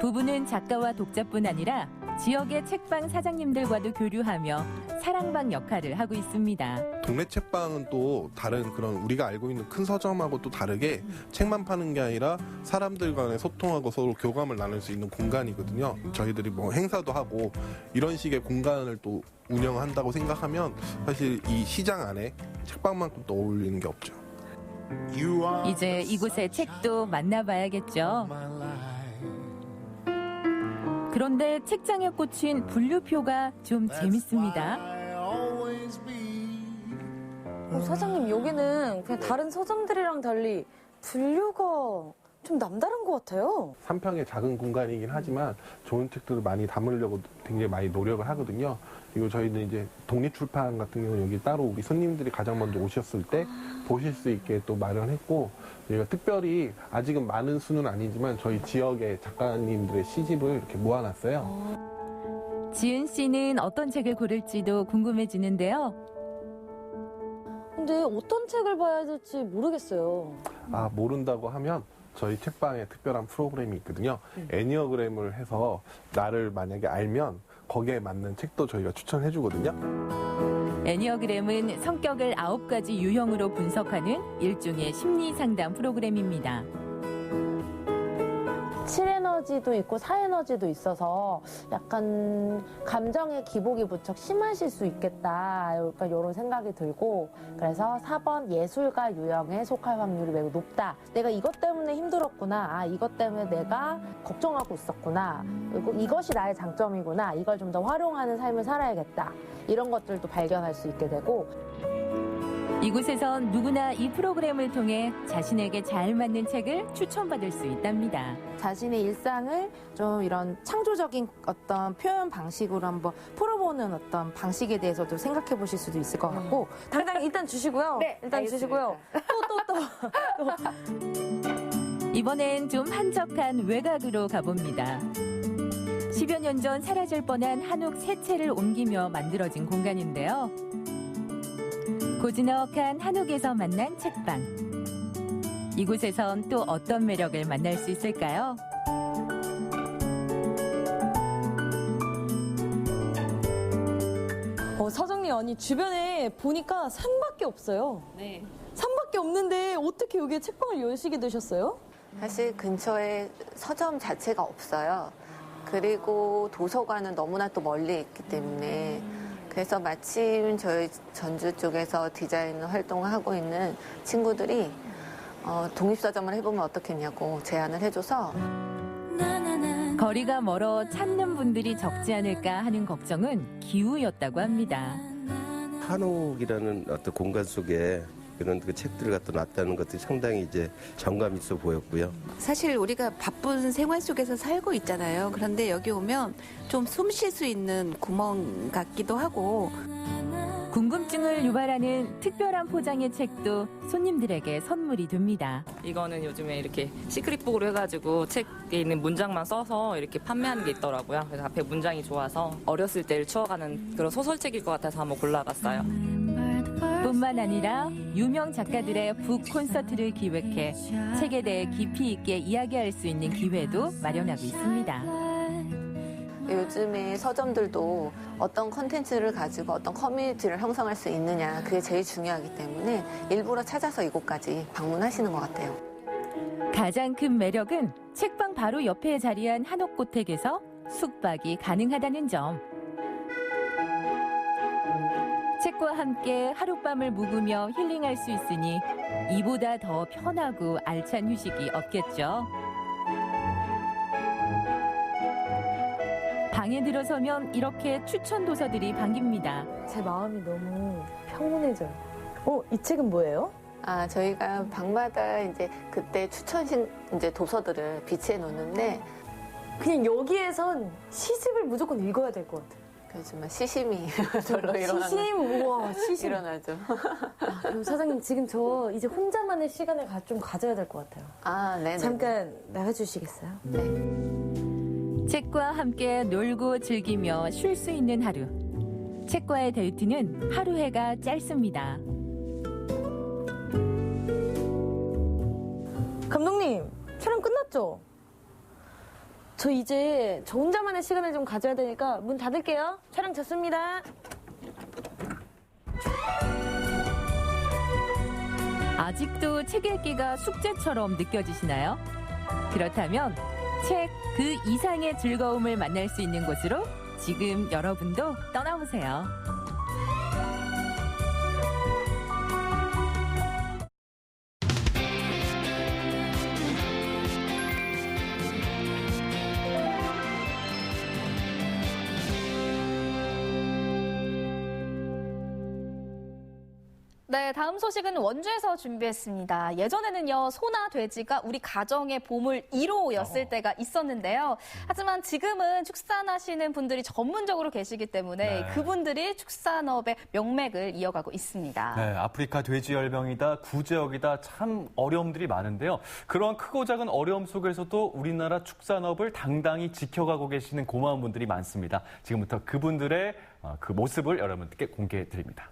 부부는 작가와 독자뿐 아니라 지역의 책방 사장님들과도 교류하며 사랑방 역할을 하고 있습니다. 동네 책방은 또 다른 그런 우리가 알고 있는 큰 서점하고 또 다르게 책만 파는 게 아니라 사람들 간에 소통하고 서로 교감을 나눌 수 있는 공간이거든요. 저희들이 뭐 행사도 하고 이런 식의 공간을 또 운영한다고 생각하면 사실 이 시장 안에 책방만큼 또 어울리는 게 없죠. 이제 이곳의 책도 만나봐야겠죠. 그런데 책장에 꽂힌 분류표가 좀 재밌습니다. 사장님, 여기는 그냥 다른 서점들이랑 달리 분류가 좀 남다른 것 같아요. 3평의 작은 공간이긴 하지만 좋은 책들을 많이 담으려고 굉장히 많이 노력을 하거든요. 그리고 저희는 이제 독립출판 같은 경우는 여기 따로 우리 손님들이 가장 먼저 오셨을 때 보실 수 있게 또 마련했고, 저희가 특별히 아직은 많은 수는 아니지만 저희 지역의 작가님들의 시집을 이렇게 모아놨어요. 지은 씨는 어떤 책을 고를지도 궁금해지는데요. 근데 어떤 책을 봐야 될지 모르겠어요. 아, 모른다고 하면 저희 책방에 특별한 프로그램이 있거든요. 애니어그램을 해서 나를 만약에 알면 거기에 맞는 책도 저희가 추천해 주거든요. 애니어그램은 성격을 9가지 유형으로 분석하는 일종의 심리 상담 프로그램입니다. 7에너지도 있고 4에너지도 있어서 약간 감정의 기복이 무척 심하실 수 있겠다, 그러니까 이런 생각이 들고, 그래서 4번 예술가 유형에 속할 확률이 매우 높다. 내가 이것 때문에 힘들었구나, 이것 때문에 내가 걱정하고 있었구나, 그리고 이것이 나의 장점이구나, 이걸 좀 더 활용하는 삶을 살아야겠다, 이런 것들도 발견할 수 있게 되고, 이곳에선 누구나 이 프로그램을 통해 자신에게 잘 맞는 책을 추천받을 수 있답니다. 자신의 일상을 좀 이런 창조적인 어떤 표현 방식으로 한번 풀어보는 어떤 방식에 대해서도 생각해 보실 수도 있을 것 같고, 당장 일단 주시고요. 네, 일단 주시고요. 또. 이번엔 좀 한적한 외곽으로 가봅니다. 10여 년 전 사라질 뻔한 한옥 세 채를 옮기며 만들어진 공간인데요. 고즈넉한 한옥에서 만난 책방. 이곳에선 또 어떤 매력을 만날 수 있을까요? 사장님, 아니 주변에 보니까 산밖에 없어요. 네. 산밖에 없는데 어떻게 여기에 책방을 여시게 되셨어요? 사실 근처에 서점 자체가 없어요. 그리고 도서관은 너무나 또 멀리 있기 때문에, 그래서 마침 저희 전주 쪽에서 디자인 활동을 하고 있는 친구들이 독립서점을 해보면 어떻겠냐고 제안을 해줘서, 거리가 멀어 찾는 분들이 적지 않을까 하는 걱정은 기우였다고 합니다. 한옥이라는 어떤 공간 속에 그런 그 책들을 갖다 놨다는 것들이 상당히 이제 정감 있어 보였고요. 사실 우리가 바쁜 생활 속에서 살고 있잖아요. 그런데 여기 오면 좀 숨 쉴 수 있는 구멍 같기도 하고. 궁금증을 유발하는 특별한 포장의 책도 손님들에게 선물이 됩니다. 이거는 요즘에 이렇게 시크릿북으로 해가지고 책에 있는 문장만 써서 이렇게 판매하는 게 있더라고요. 그래서 앞에 문장이 좋아서 어렸을 때를 추억하는 그런 소설책일 것 같아서 한번 골라봤어요. 뿐만 아니라 유명 작가들의 북 콘서트를 기획해 책에 대해 깊이 있게 이야기할 수 있는 기회도 마련하고 있습니다. 요즘에 서점들도 어떤 컨텐츠를 가지고 어떤 커뮤니티를 형성할 수 있느냐, 그게 제일 중요하기 때문에 일부러 찾아서 이곳까지 방문하시는 것 같아요. 가장 큰 매력은 책방 바로 옆에 자리한 한옥고택에서 숙박이 가능하다는 점. 책과 함께 하룻밤을 묵으며 힐링할 수 있으니 이보다 더 편하고 알찬 휴식이 없겠죠. 방에 들어서면 이렇게 추천 도서들이 반깁니다. 제 마음이 너무 평온해져요. 이 책은 뭐예요? 저희가 방마다 이제 그때 추천신 이제 도서들을 비치해 놓는데, 그냥 여기에선 시집을 무조건 읽어야 될 것 같아요. 그렇지만 시심이 별로 시심. 일어나죠. 그럼 사장님 지금 저 이제 혼자만의 시간을 좀 가져야 될 것 같아요. 네. 잠깐 나가주시겠어요? 책과 함께 놀고 즐기며 쉴 수 있는 하루. 책과의 데이트는 하루 해가 짧습니다. 감독님, 촬영 끝났죠? 저 이제 저 혼자만의 시간을 좀 가져야 되니까 문 닫을게요. 촬영 됐습니다. 아직도 책 읽기가 숙제처럼 느껴지시나요? 그렇다면 책 그 이상의 즐거움을 만날 수 있는 곳으로 지금 여러분도 떠나보세요. 네, 다음 소식은 원주에서 준비했습니다. 예전에는요, 소나 돼지가 우리 가정의 보물 1호였을 때가 있었는데요. 하지만 지금은 축산하시는 분들이 전문적으로 계시기 때문에 그분들이 축산업의 명맥을 이어가고 있습니다. 네, 아프리카 돼지열병이다, 구제역이다, 참 어려움들이 많은데요. 그러한 크고 작은 어려움 속에서도 우리나라 축산업을 당당히 지켜가고 계시는 고마운 분들이 많습니다. 지금부터 그분들의 그 모습을 여러분께 공개해 드립니다.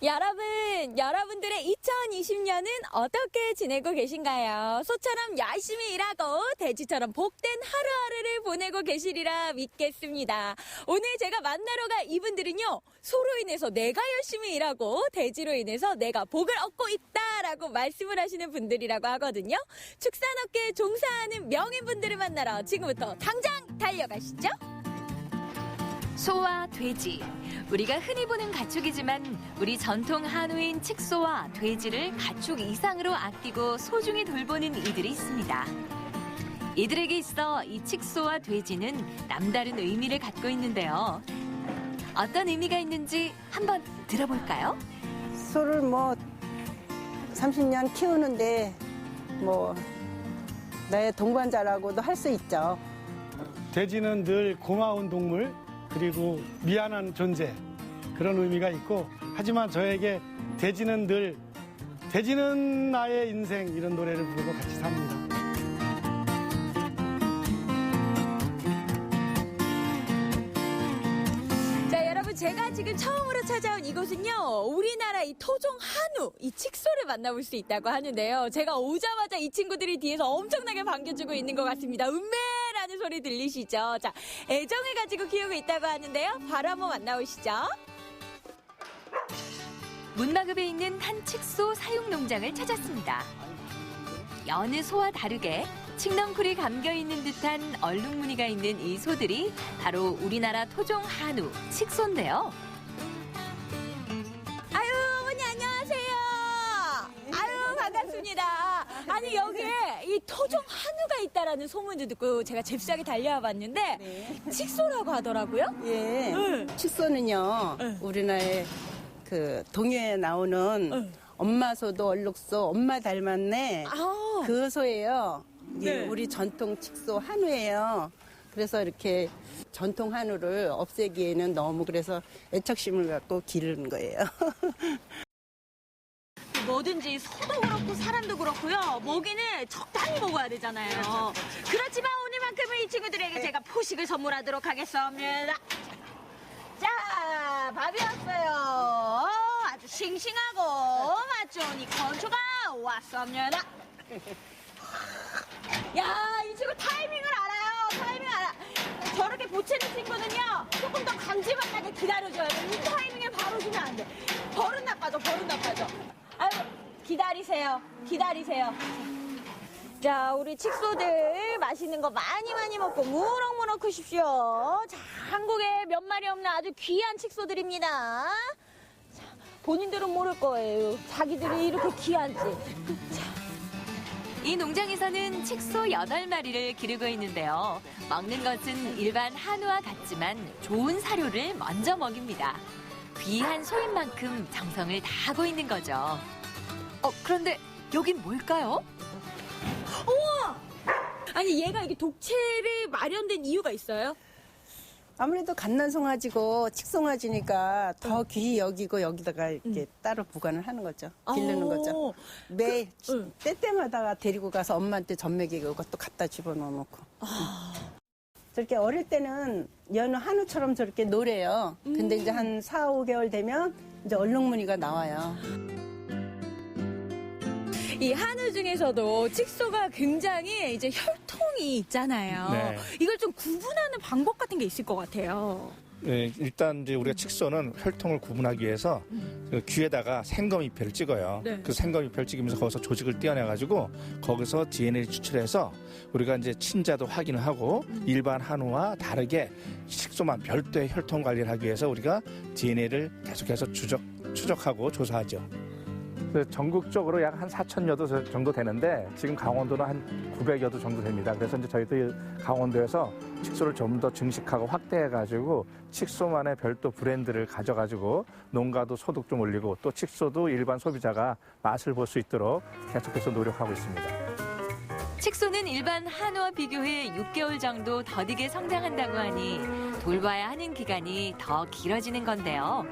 여러분들의 2020년은 어떻게 지내고 계신가요? 소처럼 열심히 일하고 돼지처럼 복된 하루하루를 보내고 계시리라 믿겠습니다. 오늘 제가 만나러 갈 이분들은요, 소로 인해서 내가 열심히 일하고 돼지로 인해서 내가 복을 얻고 있다라고 말씀을 하시는 분들이라고 하거든요. 축산업계에 종사하는 명인분들을 만나러 지금부터 당장 달려가시죠. 소와 돼지. 우리가 흔히 보는 가축이지만 우리 전통 한우인 칡소와 돼지를 가축 이상으로 아끼고 소중히 돌보는 이들이 있습니다. 이들에게 있어 이 칡소와 돼지는 남다른 의미를 갖고 있는데요. 어떤 의미가 있는지 한번 들어볼까요? 소를 30년 키우는데 나의 동반자라고도 할 수 있죠. 돼지는 늘 고마운 동물, 그리고 미안한 존재, 그런 의미가 있고, 하지만 저에게 돼지는 나의 인생, 이런 노래를 부르고 같이 삽니다. 자, 여러분, 제가 지금 처음으로 찾아온 이곳은요, 우리나라 이 토종 한우, 이 칡소를 만나볼 수 있다고 하는데요. 제가 오자마자 이 친구들이 뒤에서 엄청나게 반겨주고 있는 것 같습니다. 음메라는 소리 들리시죠? 자, 애정을 가지고 키우고 있다고 하는데요. 바로 한번 만나보시죠. 문마급에 있는 한 칡소 사육 농장을 찾았습니다. 여느 소와 다르게 칡넝쿨이 감겨있는 듯한 얼룩무늬가 있는 이 소들이 바로 우리나라 토종 한우 칡소인데요. 아유, 어머니 안녕하세요. 아유, 반갑습니다. 아니, 여기에 이 토종 한우가 있다라는 소문도 듣고 제가 잽싸게 달려와 봤는데 칡소라고 하더라고요. 예. 칡소는요, 우리나라의 그 동요에 나오는 엄마 소도 얼룩소, 엄마 닮았네. 그 소예요. 예, 우리 전통 칡소 한우예요. 그래서 이렇게 전통 한우를 없애기에는 너무 그래서 애착심을 갖고 기르는 거예요. 뭐든지 소도 그렇고 사람도 그렇고요. 먹이는 적당히 먹어야 되잖아요. 그렇지만 오늘만큼은 이 친구들에게 제가 포식을 선물하도록 하겠습니다. 자, 밥이 왔어요. 아주 싱싱하고 맛 좋은 이 건초가 왔습니다. 야, 이 친구 타이밍을 알아요. 타이밍 알아. 저렇게 보채는 친구는요, 조금 더 감질맛 나게 기다려줘야 돼. 이 타이밍에 바로 주면 안 돼. 버릇 나빠져. 아유, 기다리세요. 자, 우리 칡소들 맛있는 거 많이 먹고 무럭무럭 크십시오. 자, 한국에 몇 마리 없는 아주 귀한 칡소들입니다. 자, 본인들은 모를 거예요. 자기들이 이렇게 귀한지. 이 농장에서는 칡소 8마리를 기르고 있는데요. 먹는 것은 일반 한우와 같지만 좋은 사료를 먼저 먹입니다. 귀한 소인 만큼 정성을 다하고 있는 거죠. 그런데 여긴 뭘까요? 우와! 아니, 얘가 이게 독채를 마련된 이유가 있어요? 아무래도 갓난송아지고 칙송아지니까 더 귀히 여기고 여기다가 이렇게 따로 보관을 하는 거죠. 기르는 거죠. 매 때때마다 데리고 가서 엄마한테 젖먹이고 그것도 갖다 집어넣어 놓고. 저렇게 어릴 때는 여느 한우처럼 저렇게 노래요. 근데 이제 한 4, 5개월 되면 이제 얼룩무늬가 나와요. 이 한우 중에서도 칙소가 굉장히 이제 혈통이 있잖아요. 네. 이걸 좀 구분하는 방법 같은 게 있을 것 같아요. 네, 일단 이제 우리가 칙소는 혈통을 구분하기 위해서 그 귀에다가 생검이표를 찍어요. 네. 그 생검이표를 찍으면서 거기서 조직을 떼어내가지고 거기서 DNA를 추출해서 우리가 이제 친자도 확인을 하고 일반 한우와 다르게 칙소만 별도의 혈통 관리를 하기 위해서 우리가 DNA를 계속해서 추적하고 조사하죠. 전국적으로 약 한 4,000여 도 정도 되는데 지금 강원도는 한 900여 도 정도 됩니다. 그래서 이제 저희도 강원도에서 칙소를 좀 더 증식하고 확대해가지고 칙소만의 별도 브랜드를 가져가지고 농가도 소득 좀 올리고 또 칙소도 일반 소비자가 맛을 볼 수 있도록 계속해서 노력하고 있습니다. 칙소는 일반 한우와 비교해 6개월 정도 더디게 성장한다고 하니 돌봐야 하는 기간이 더 길어지는 건데요.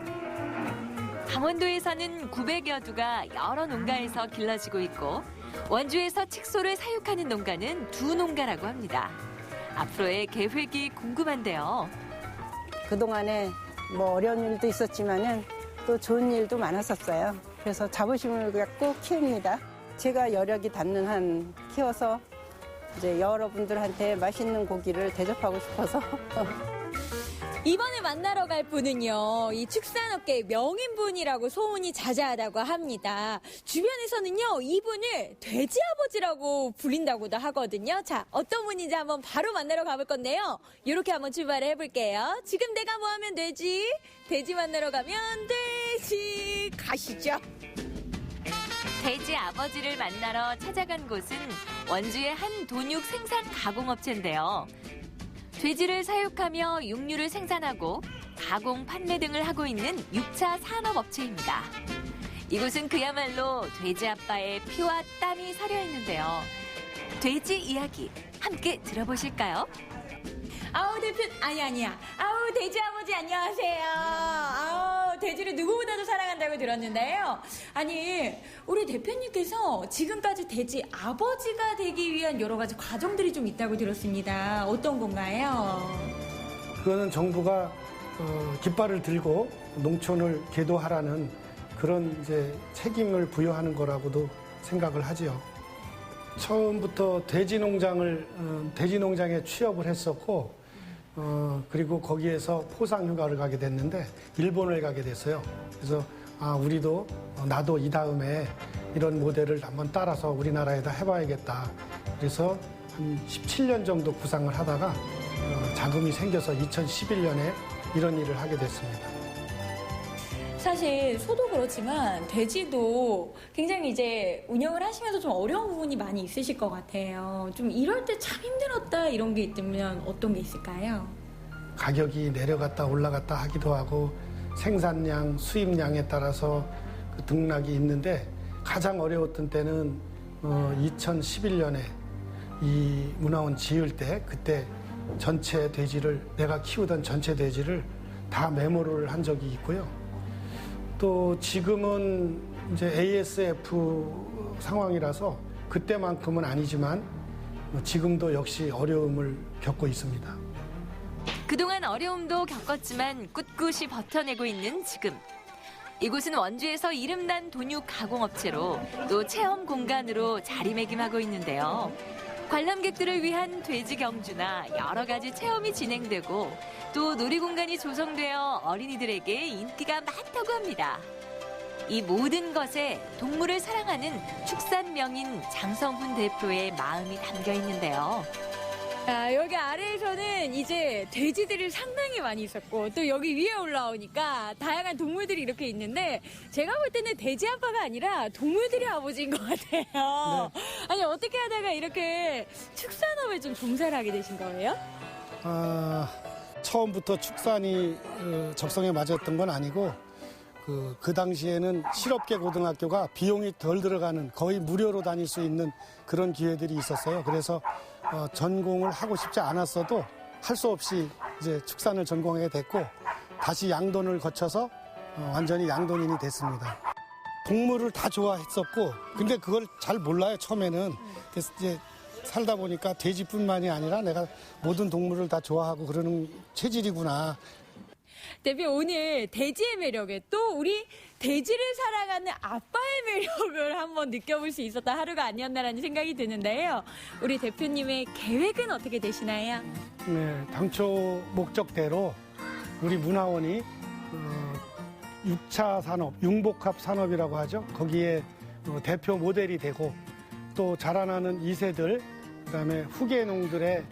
강원도에서는 900여 두가 여러 농가에서 길러지고 있고 원주에서 칙소를 사육하는 농가는 2농가라고 합니다. 앞으로의 계획이 궁금한데요. 그동안에 뭐 어려운 일도 있었지만은 또 좋은 일도 많았었어요. 그래서 자부심을 갖고 키웁니다. 제가 여력이 닿는 한 키워서 이제 여러분들한테 맛있는 고기를 대접하고 싶어서 이번에 만나러 갈 분은요, 이 축산업계의 명인분이라고 소문이 자자하다고 합니다. 주변에서는요, 이분을 돼지아버지라고 불린다고도 하거든요. 자, 어떤 분인지 한번 바로 만나러 가볼 건데요. 이렇게 한번 출발을 해볼게요. 지금 내가 뭐 하면 되지? 돼지 만나러 가면 되지. 가시죠. 돼지 아버지를 만나러 찾아간 곳은 원주의 한 돈육 생산 가공업체인데요. 돼지를 사육하며 육류를 생산하고 가공, 판매 등을 하고 있는 6차 산업업체입니다. 이곳은 그야말로 돼지 아빠의 피와 땀이 서려 있는데요. 돼지 이야기 함께 들어보실까요? 아우 대표 아니야. 아우 돼지 아버지 안녕하세요. 아우 돼지를 누구보다도 사랑한다고 들었는데요. 아니 우리 대표님께서 지금까지 돼지 아버지가 되기 위한 여러 가지 과정들이 좀 있다고 들었습니다. 어떤 건가요? 그거는 정부가 깃발을 들고 농촌을 계도하라는 그런 이제 책임을 부여하는 거라고도 생각을 하지요. 처음부터 돼지 농장에 취업을 했었고, 그리고 거기에서 포상 휴가를 가게 됐는데, 일본을 가게 됐어요. 그래서, 우리도, 나도 이 다음에 이런 모델을 한번 따라서 우리나라에다 해봐야겠다. 그래서 한 17년 정도 구상을 하다가, 자금이 생겨서 2011년에 이런 일을 하게 됐습니다. 사실 소도 그렇지만 돼지도 굉장히 이제 운영을 하시면서 좀 어려운 부분이 많이 있으실 것 같아요. 좀 이럴 때 참 힘들었다 이런 게 있다면 어떤 게 있을까요? 가격이 내려갔다 올라갔다 하기도 하고 생산량, 수입량에 따라서 그 등락이 있는데 가장 어려웠던 때는 2011년에 이 문화원 지을 때 그때 전체 돼지를 내가 키우던 전체 돼지를 다 메모를 한 적이 있고요. 또 지금은 이제 ASF 상황이라서 그때만큼은 아니지만 지금도 역시 어려움을 겪고 있습니다. 그동안 어려움도 겪었지만 꿋꿋이 버텨내고 있는 지금. 이곳은 원주에서 이름난 돈육 가공업체로 또 체험 공간으로 자리매김하고 있는데요. 관람객들을 위한 돼지 경주나 여러 가지 체험이 진행되고 또 놀이공간이 조성되어 어린이들에게 인기가 많다고 합니다. 이 모든 것에 동물을 사랑하는 축산 명인 장성훈 대표의 마음이 담겨 있는데요. 여기 아래에서는 이제 돼지들이 상당히 많이 있었고 또 여기 위에 올라오니까 다양한 동물들이 이렇게 있는데 제가 볼 때는 돼지 아빠가 아니라 동물들의 아버지인 것 같아요. 네. 아니 어떻게 하다가 이렇게 축산업에 좀 종사를 하게 되신 거예요? 처음부터 축산이 적성에 맞았던 건 아니고 그 당시에는 실업계 고등학교가 비용이 덜 들어가는 거의 무료로 다닐 수 있는 그런 기회들이 있었어요. 그래서 전공을 하고 싶지 않았어도 할 수 없이 이제 축산을 전공하게 됐고 다시 양돈을 거쳐서 완전히 양돈인이 됐습니다. 동물을 다 좋아했었고 근데 그걸 잘 몰라요 처음에는. 그래서 이제 살다 보니까 돼지뿐만이 아니라 내가 모든 동물을 다 좋아하고 그러는 체질이구나. 대표 오늘 돼지의 매력에 또 우리 돼지를 사랑하는 아빠의 매력을 한번 느껴볼 수 있었던 하루가 아니었나라는 생각이 드는데요. 우리 대표님의 계획은 어떻게 되시나요? 네, 당초 목적대로 우리 문화원이 6차 산업, 융복합 산업이라고 하죠. 거기에 대표 모델이 되고 또 자라나는 2세들, 그다음에 후계농들의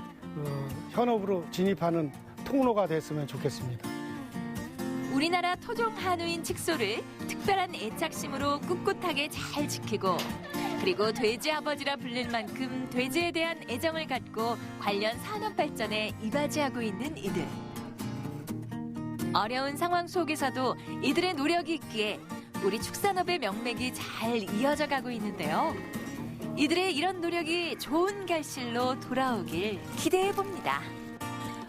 현업으로 진입하는 통로가 됐으면 좋겠습니다. 우리나라 토종 한우인 칡소를 특별한 애착심으로 꿋꿋하게 잘 지키고 그리고 돼지 아버지라 불릴 만큼 돼지에 대한 애정을 갖고 관련 산업 발전에 이바지하고 있는 이들. 어려운 상황 속에서도 이들의 노력이 있기에 우리 축산업의 명맥이 잘 이어져 가고 있는데요. 이들의 이런 노력이 좋은 결실로 돌아오길 기대해 봅니다.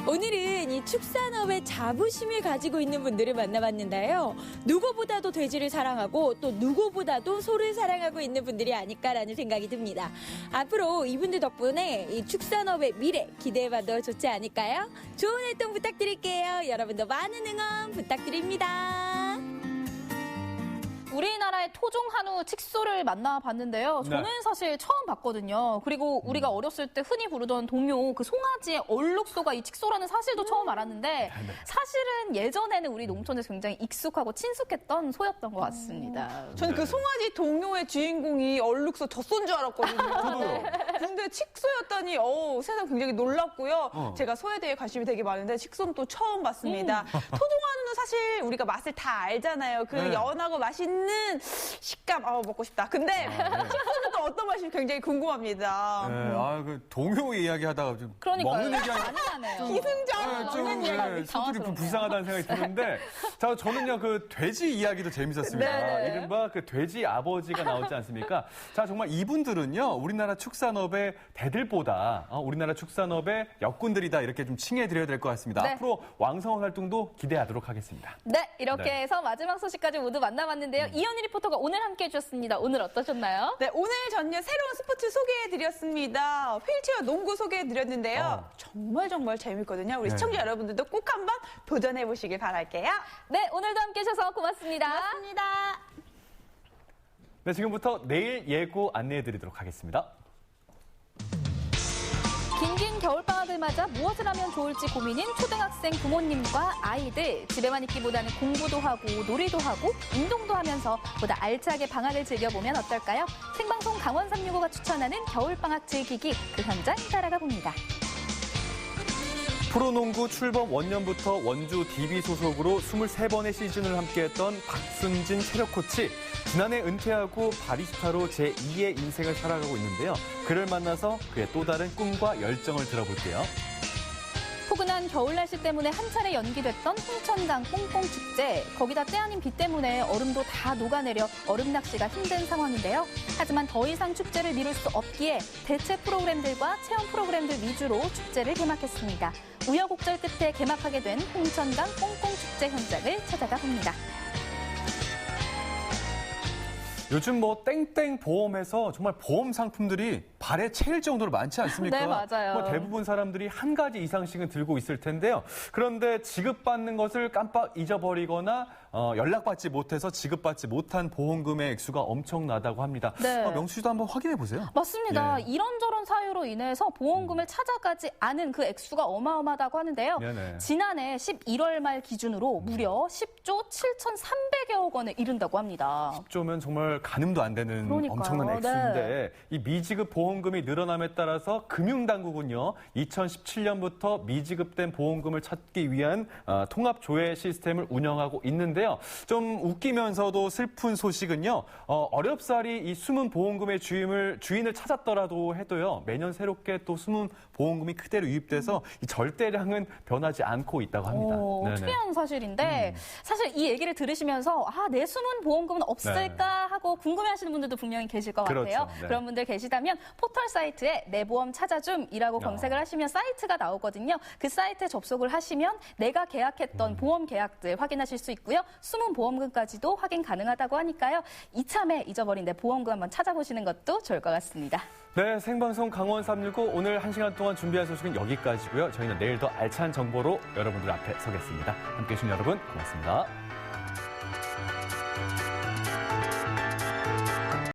오늘은 이 축산업에 자부심을 가지고 있는 분들을 만나봤는데요. 누구보다도 돼지를 사랑하고 또 누구보다도 소를 사랑하고 있는 분들이 아닐까라는 생각이 듭니다. 앞으로 이분들 덕분에 이 축산업의 미래 기대해봐도 좋지 않을까요? 좋은 활동 부탁드릴게요. 여러분도 많은 응원 부탁드립니다. 우리나라의 토종 한우 칡소를 만나봤는데요. 저는 네. 사실 처음 봤거든요. 그리고 우리가 어렸을 때 흔히 부르던 동요 그 송아지의 얼룩소가 이 칡소라는 사실도 처음 알았는데 사실은 예전에는 우리 농촌에서 굉장히 익숙하고 친숙했던 소였던 것 같습니다. 저는 그 송아지 동요의 주인공이 얼룩소 젖소인 줄 알았거든요. 저도요. 근데 칡소였더니 세상 굉장히 놀랍고요. 제가 소에 대해 관심이 되게 많은데 칡소는 또 처음 봤습니다. 토종 한우는 사실 우리가 맛을 다 알잖아요. 그 네. 연하고 맛있는 식감, 먹고 싶다. 근데 칡소는 또 어떤 맛이 굉장히 궁금합니다. 네, 그 동요 이야기하다가 좀 그러니까요. 먹는 얘기하니까 많이 나네요. 기승전 좀 소들이 좀 불쌍하다는 생각이 드는데 자 저는요 그 돼지 이야기도 재밌었습니다. 네네. 이른바 그 돼지 아버지가 나오지 않습니까? 자 정말 이분들은요 우리나라 축산업의 대들보다 우리나라 축산업의 역군들이다 이렇게 좀 칭해드려야 될 것 같습니다. 네. 앞으로 왕성한 활동도 기대하도록 하겠습니다. 네, 이렇게 네. 해서 마지막 소식까지 모두 만나봤는데요. 이현희 리포터가 오늘 함께해 주셨습니다. 오늘 어떠셨나요? 네, 오늘 저는요 새로운 스포츠 소개해드렸습니다. 휠체어 농구 소개해드렸는데요. 정말 재밌거든요. 우리 네. 시청자 여러분들도 꼭 한번 도전해보시길 바랄게요. 네, 오늘도 함께해 주셔서 고맙습니다. 고맙습니다. 네 지금부터 내일 예고 안내해드리도록 하겠습니다. 긴긴 겨울방학을 맞아 무엇을 하면 좋을지 고민인 초등학생 부모님과 아이들. 집에만 있기보다는 공부도 하고 놀이도 하고 운동도 하면서 보다 알차게 방학을 즐겨보면 어떨까요? 생방송 강원 365가 추천하는 겨울방학 즐기기 그 현장 따라가 봅니다. 프로농구 출범 원년부터 원주 DB 소속으로 23번의 시즌을 함께했던 박순진 체력 코치. 지난해 은퇴하고 바리스타로 제2의 인생을 살아가고 있는데요. 그를 만나서 그의 또 다른 꿈과 열정을 들어볼게요. 포근한 겨울 날씨 때문에 한 차례 연기됐던 홍천강 꽁꽁축제. 거기다 때 아닌 비 때문에 얼음도 다 녹아내려 얼음 낚시가 힘든 상황인데요. 하지만 더 이상 축제를 미룰 수 없기에 대체 프로그램들과 체험 프로그램들 위주로 축제를 개막했습니다. 우여곡절 끝에 개막하게 된 홍천강 꽁꽁축제 현장을 찾아가 봅니다. 요즘 땡땡 보험에서 정말 보험 상품들이 발에 채일 정도로 많지 않습니까? 네, 맞아요. 대부분 사람들이 한 가지 이상씩은 들고 있을 텐데요. 그런데 지급받는 것을 깜빡 잊어버리거나 연락받지 못해서 지급받지 못한 보험금의 액수가 엄청나다고 합니다. 네. 명수 씨도 한번 확인해 보세요. 맞습니다. 예. 이런저런 사유로 인해서 보험금을 찾아가지 않은 그 액수가 어마어마하다고 하는데요. 네네. 지난해 11월 말 기준으로 무려 10조 7,300여억 원에 이른다고 합니다. 10조면 정말 가늠도 안 되는 그러니까요. 엄청난 액수인데 네. 이 미지급 보험금이 늘어남에 따라서 금융당국은요 2017년부터 미지급된 보험금을 찾기 위한 통합조회 시스템을 운영하고 있는데요. 좀 웃기면서도 슬픈 소식은요. 어렵사리 이 숨은 보험금의 주인을 찾았더라도 해도요. 매년 새롭게 또 숨은 보험금이 그대로 유입돼서 이 절대량은 변하지 않고 있다고 합니다. 네네. 특이한 사실인데 사실 이 얘기를 들으시면서 내 숨은 보험금은 없을까 하고 궁금해하시는 분들도 분명히 계실 것 그렇죠. 같아요. 네. 그런 분들 계시다면 포털 사이트에 내 보험 찾아줌이라고 검색을 하시면 사이트가 나오거든요. 그 사이트에 접속을 하시면 내가 계약했던 보험 계약들 확인하실 수 있고요. 숨은 보험금까지도 확인 가능하다고 하니까요. 이참에 잊어버린 내 보험금 한번 찾아보시는 것도 좋을 것 같습니다. 네, 생방송 강원 365 오늘 1시간 동안 준비한 소식은 여기까지고요. 저희는 내일 더 알찬 정보로 여러분들 앞에 서겠습니다. 함께해 주신 여러분 고맙습니다.